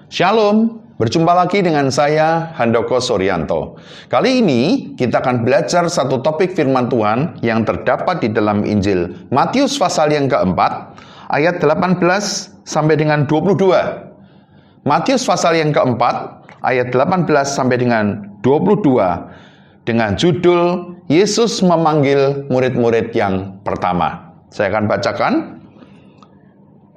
Shalom, berjumpa lagi dengan saya Handoko Suryanto. Kali ini kita akan belajar satu topik firman Tuhan yang terdapat di dalam Injil Matius pasal yang keempat, ayat 18 sampai dengan 22. Matius pasal yang keempat, ayat 18 sampai dengan 22, dengan judul Yesus memanggil murid-murid yang pertama. Saya akan bacakan.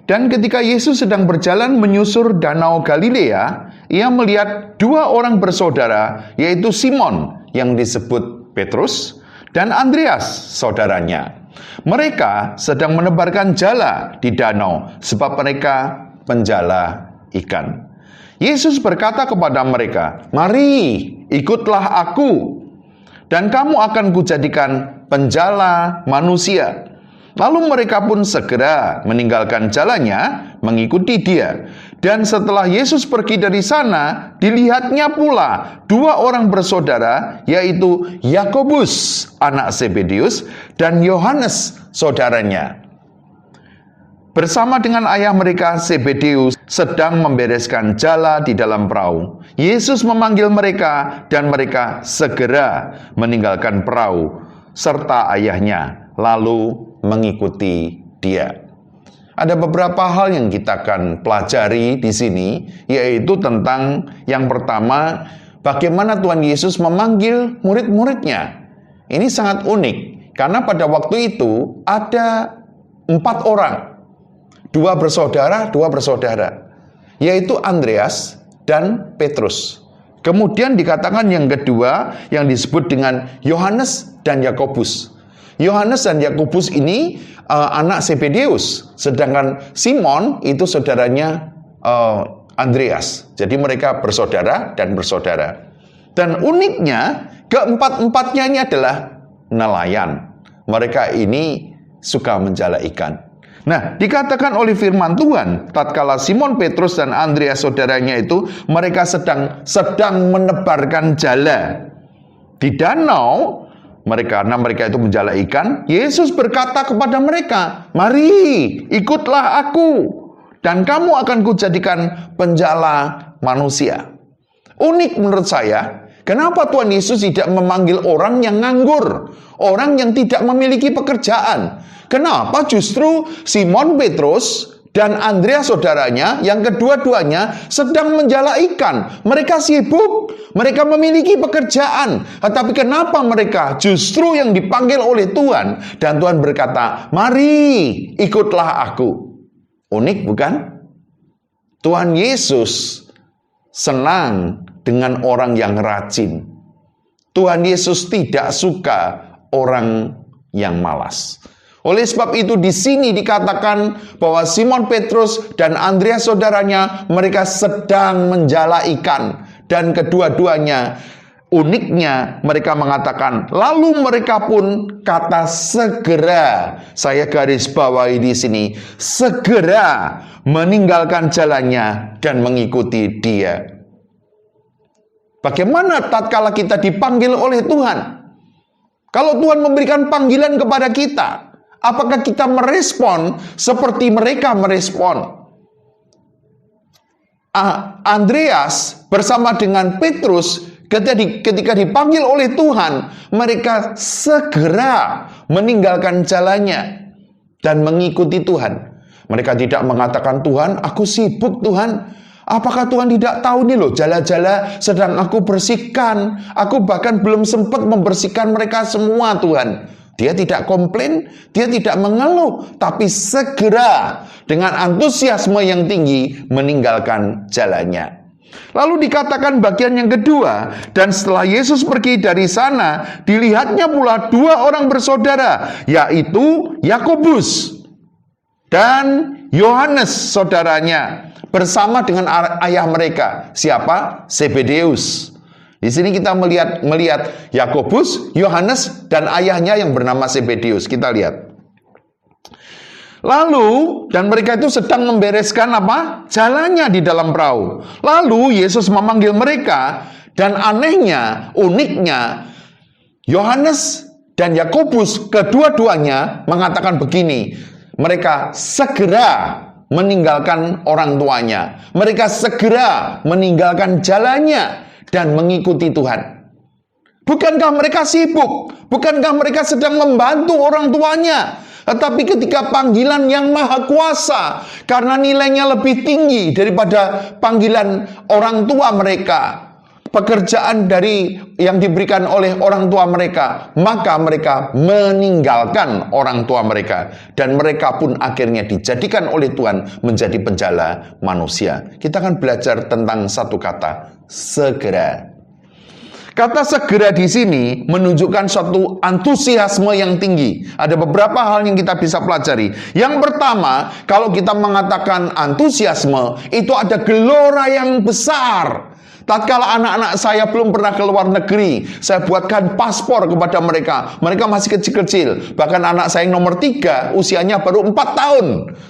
Dan ketika Yesus sedang berjalan menyusur danau Galilea, ia melihat dua orang bersaudara, yaitu Simon yang disebut Petrus dan Andreas saudaranya. Mereka sedang menebarkan jala di danau, sebab mereka penjala ikan. Yesus berkata kepada mereka, "Mari, ikutlah aku, dan kamu akan kujadikan penjala manusia." Lalu mereka pun segera meninggalkan jalannya, mengikuti dia. Dan setelah Yesus pergi dari sana, dilihatnya pula dua orang bersaudara, yaitu Yakobus, anak Zebedeus, dan Yohanes, saudaranya. Bersama dengan ayah mereka, Zebedeus, sedang membereskan jala di dalam perahu. Yesus memanggil mereka, dan mereka segera meninggalkan perahu serta ayahnya, lalu mengikuti dia. Ada beberapa hal yang kita akan pelajari di sini, yaitu tentang yang pertama, bagaimana Tuhan Yesus memanggil murid-muridnya. Ini sangat unik, karena pada waktu itu ada 4 orang, dua bersaudara, yaitu Andreas dan Petrus. Kemudian dikatakan yang kedua, yang disebut dengan Yohanes dan Yakobus. Yohanes dan Yakobus ini anak Zebedeus, sedangkan Simon itu saudaranya Andreas. Jadi mereka bersaudara dan bersaudara. Dan uniknya, keempat-empatnya ini adalah nelayan. Mereka ini suka menjala ikan. Nah, dikatakan oleh firman Tuhan, tatkala Simon Petrus dan Andreas saudaranya itu, mereka sedang menebarkan jala di danau. Karena mereka itu menjala ikan, Yesus berkata kepada mereka, "Mari, ikutlah aku, dan kamu akan kujadikan penjala manusia." Unik menurut saya, kenapa Tuhan Yesus tidak memanggil orang yang nganggur, orang yang tidak memiliki pekerjaan? Kenapa justru Simon Petrus dan Andreas saudaranya yang kedua-duanya sedang menjala ikan? Mereka sibuk, mereka memiliki pekerjaan. Tetapi kenapa mereka justru yang dipanggil oleh Tuhan? Dan Tuhan berkata, "Mari, ikutlah aku." Unik bukan? Tuhan Yesus senang dengan orang yang rajin. Tuhan Yesus tidak suka orang yang malas. Oleh sebab itu di sini dikatakan bahwa Simon Petrus dan Andreas saudaranya, mereka sedang menjala ikan. Dan kedua-duanya, uniknya mereka mengatakan, lalu mereka pun kata segera, saya garis bawahi di sini, segera meninggalkan jalannya dan mengikuti dia. Bagaimana tatkala kita dipanggil oleh Tuhan? Kalau Tuhan memberikan panggilan kepada kita, apakah kita merespon seperti mereka merespon? Andreas bersama dengan Petrus ketika dipanggil oleh Tuhan, mereka segera meninggalkan jalannya dan mengikuti Tuhan. Mereka tidak mengatakan, "Tuhan, aku sibuk Tuhan. Apakah Tuhan tidak tahu nih loh, jala-jala sedang aku bersihkan. Aku bahkan belum sempat membersihkan mereka semua Tuhan." Dia tidak komplain, dia tidak mengeluh, tapi segera dengan antusiasme yang tinggi meninggalkan jalannya. Lalu dikatakan bagian yang kedua, dan setelah Yesus pergi dari sana, dilihatnya pula dua orang bersaudara, yaitu Yakobus dan Yohanes saudaranya, bersama dengan ayah mereka. Siapa? Zebedeus. Di sini kita melihat Yakobus, Yohanes, dan ayahnya yang bernama Zebedeus. Kita lihat. Lalu, dan mereka itu sedang membereskan apa? Jalannya di dalam perahu. Lalu Yesus memanggil mereka, dan anehnya, uniknya, Yohanes dan Yakobus kedua-duanya mengatakan begini, mereka segera meninggalkan orang tuanya. Mereka segera meninggalkan jalannya dan mengikuti Tuhan. Bukankah mereka sibuk? Bukankah mereka sedang membantu orang tuanya? Tetapi ketika panggilan yang maha kuasa, karena nilainya lebih tinggi daripada panggilan orang tua mereka, pekerjaan dari yang diberikan oleh orang tua mereka, maka mereka meninggalkan orang tua mereka. Dan mereka pun akhirnya dijadikan oleh Tuhan menjadi penjala manusia. Kita akan belajar tentang satu kata, segera. Kata segera di sini menunjukkan suatu antusiasme yang tinggi. Ada beberapa hal yang kita bisa pelajari. Yang pertama, kalau kita mengatakan antusiasme, itu ada gelora yang besar. Tatkala anak-anak saya belum pernah ke luar negeri, saya buatkan paspor kepada mereka. Mereka masih kecil-kecil. Bahkan anak saya yang nomor 3, usianya baru 4 tahun.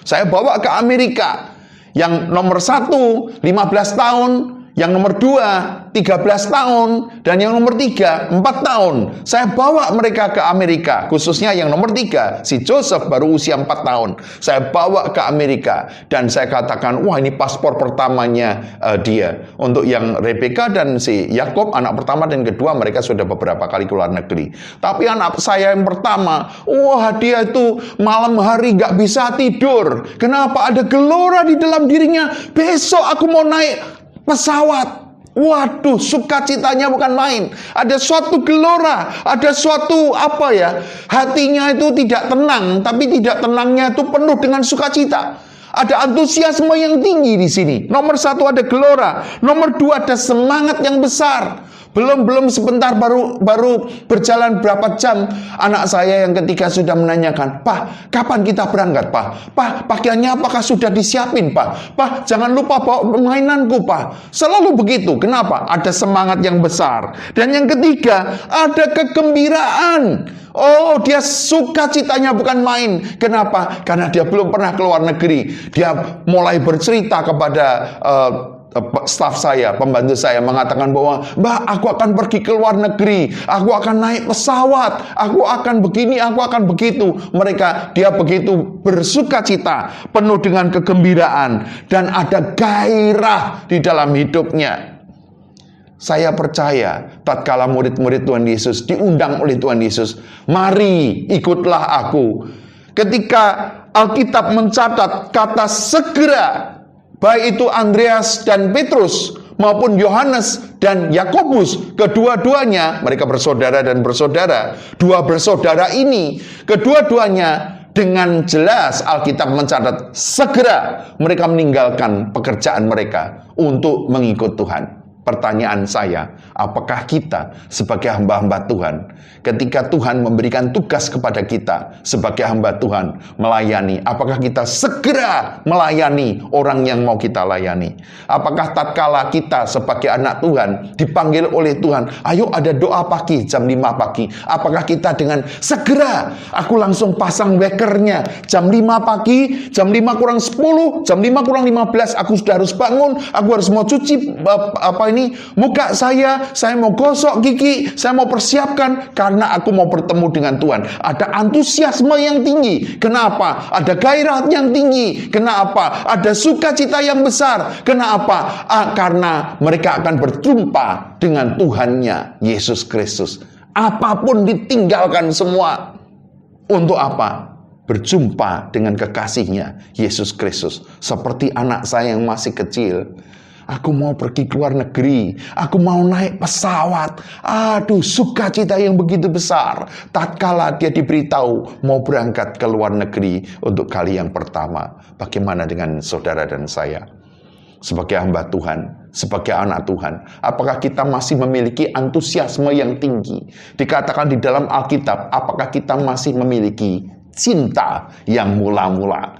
Saya bawa ke Amerika. Yang nomor 1, 15 tahun. Yang nomor 2, 13 tahun. Dan yang nomor 3, 4 tahun. Saya bawa mereka ke Amerika. Khususnya yang nomor 3, si Joseph baru usia 4 tahun. Saya bawa ke Amerika. Dan saya katakan, wah ini paspor pertamanya dia. Untuk yang Rebecca dan si Yakob, anak pertama dan kedua, mereka sudah beberapa kali ke luar negeri. Tapi anak saya yang pertama, wah dia itu malam hari gak bisa tidur. Kenapa? Ada gelora di dalam dirinya. Besok aku mau naik pesawat. Waduh, sukacitanya bukan main. Ada suatu gelora, ada suatu hatinya itu tidak tenang, tapi tidak tenangnya itu penuh dengan sukacita. Ada antusiasme yang tinggi di sini. Nomor 1 ada gelora, nomor 2 ada semangat yang besar. Belum sebentar baru berjalan berapa jam, anak saya yang ketiga sudah menanyakan, "Pak, kapan kita berangkat, Pak? Pak, pakaiannya apakah sudah disiapin, Pak? Pak, jangan lupa bawa mainanku, Pak." Selalu begitu. Kenapa? Ada semangat yang besar. Dan yang ketiga, ada kegembiraan. Oh, dia sukacitanya bukan main. Kenapa? Karena dia belum pernah ke luar negeri. Dia mulai bercerita kepada staf saya, pembantu saya, mengatakan bahwa, "Mbak, aku akan pergi ke luar negeri, aku akan naik pesawat, aku akan begini, aku akan begitu." Dia begitu bersukacita, penuh dengan kegembiraan, dan ada gairah di dalam hidupnya. Saya percaya, tatkala murid-murid Tuhan Yesus diundang oleh Tuhan Yesus, "Mari, ikutlah aku." Ketika Alkitab mencatat kata segera, baik itu Andreas dan Petrus maupun Yohanes dan Yakobus, kedua-duanya mereka bersaudara dan bersaudara. Dua bersaudara ini, kedua-duanya dengan jelas Alkitab mencatat segera mereka meninggalkan pekerjaan mereka untuk mengikut Tuhan. Pertanyaan saya, apakah kita sebagai hamba-hamba Tuhan, ketika Tuhan memberikan tugas kepada kita sebagai hamba Tuhan melayani, apakah kita segera melayani orang yang mau kita layani? Apakah tatkala kita sebagai anak Tuhan dipanggil oleh Tuhan, "Ayo ada doa pagi jam 5 pagi." Apakah kita dengan segera, aku langsung pasang wekernya jam 5 pagi, jam 5 kurang 10, jam 5 kurang 15 aku sudah harus bangun, aku harus mau cuci muka saya mau gosok gigi, saya mau persiapkan karena aku mau bertemu dengan Tuhan. Ada antusiasme yang tinggi. Kenapa? Ada gairah yang tinggi. Kenapa? Ada sukacita yang besar. Kenapa? Karena mereka akan berjumpa dengan Tuhannya Yesus Kristus. Apapun ditinggalkan semua. Untuk apa? Berjumpa dengan kekasihnya Yesus Kristus. Seperti anak saya yang masih kecil. Aku mau pergi ke luar negeri. Aku mau naik pesawat. Aduh, sukacita yang begitu besar. Tatkala dia diberitahu mau berangkat ke luar negeri untuk kali yang pertama. Bagaimana dengan saudara dan saya? Sebagai hamba Tuhan, sebagai anak Tuhan, apakah kita masih memiliki antusiasme yang tinggi? Dikatakan di dalam Alkitab, apakah kita masih memiliki cinta yang mula-mula?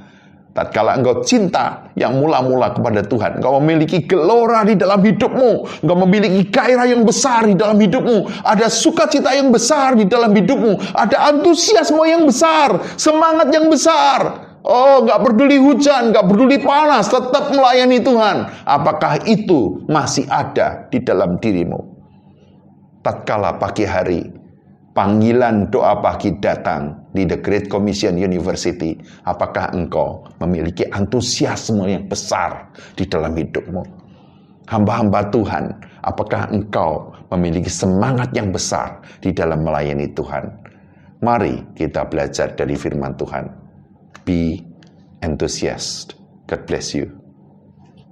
Tatkala engkau cinta yang mula-mula kepada Tuhan, engkau memiliki gelora di dalam hidupmu, engkau memiliki gairah yang besar di dalam hidupmu, ada sukacita yang besar di dalam hidupmu, ada antusiasme yang besar, semangat yang besar. Oh, gak peduli hujan, gak peduli panas, tetap melayani Tuhan. Apakah itu masih ada di dalam dirimu? Tatkala pagi hari panggilan doa pagi datang di The Great Commission University, apakah engkau memiliki antusiasme yang besar di dalam hidupmu? Hamba-hamba Tuhan, apakah engkau memiliki semangat yang besar di dalam melayani Tuhan? Mari kita belajar dari firman Tuhan. Be enthusiastic. God bless you.